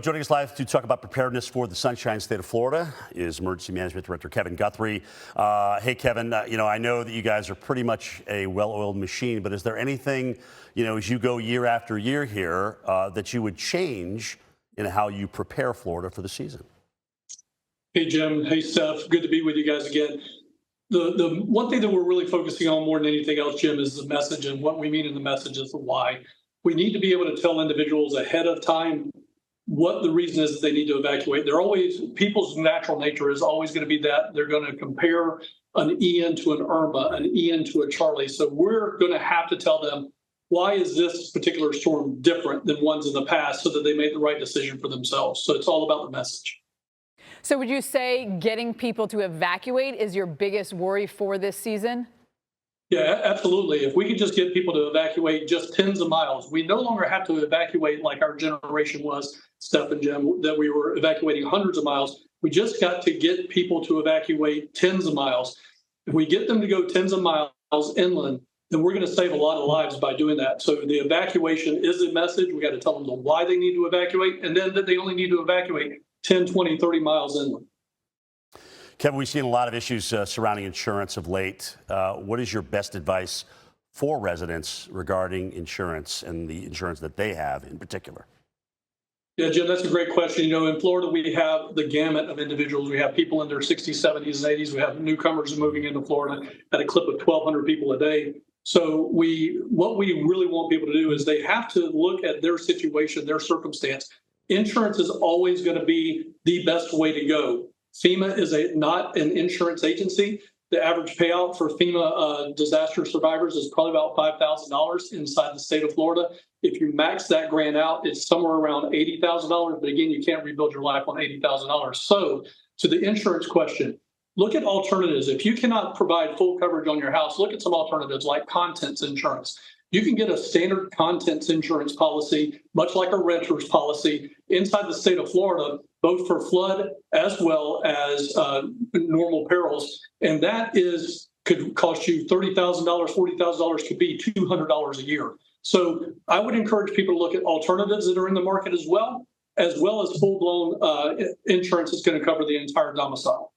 Joining us live to talk about preparedness for the Sunshine State of Florida is Emergency Management Director Kevin Guthrie. Hey, Kevin, I know that you guys are pretty much a well-oiled machine, but is there anything, as you go year after year here, that you would change in how you prepare Florida for the season? Hey, Jim. Hey, Steph. Good to be with you guys again. The one thing that we're really focusing on more than anything else, Jim, is the message, and what we mean in the message is the why. We need to be able to tell individuals ahead of time what the reason is that they need to evacuate. People's natural nature is always going to be that they're going to compare an Ian to an Irma, an Ian to a Charlie. So we're going to have to tell them, why is this particular storm different than ones in the past, so that they make the right decision for themselves. So it's all about the message. So would you say getting people to evacuate is your biggest worry for this season? Yeah, absolutely. If we could just get people to evacuate just tens of miles, we no longer have to evacuate like our generation was, Steph and Jim, that we were evacuating hundreds of miles. We just got to get people to evacuate tens of miles. If we get them to go tens of miles inland, then we're going to save a lot of lives by doing that. So the evacuation is a message. We got to tell them the why they need to evacuate, and then that they only need to evacuate 10, 20, 30 miles inland. Kevin, we've seen a lot of issues surrounding insurance of late. What is your best advice for residents regarding insurance and the insurance that they have in particular? Yeah, Jim, that's a great question. In Florida, we have the gamut of individuals. We have people in their 60s, 70s, and 80s. We have newcomers moving into Florida at a clip of 1,200 people a day. So what we really want people to do is they have to look at their situation, their circumstance. Insurance is always going to be the best way to go. FEMA is not an insurance agency. The average payout for FEMA disaster survivors is probably about $5,000 inside the state of Florida. If you max that grant out, it's somewhere around $80,000. But again, you can't rebuild your life on $80,000. So to the insurance question, look at alternatives. If you cannot provide full coverage on your house, look at some alternatives like contents insurance. You can get a standard contents insurance policy, much like a renter's policy, inside the state of Florida, both for flood as well as normal perils. And that could cost you $30,000, $40,000, could be $200 a year. So I would encourage people to look at alternatives that are in the market as well as full-blown insurance that's going to cover the entire domicile.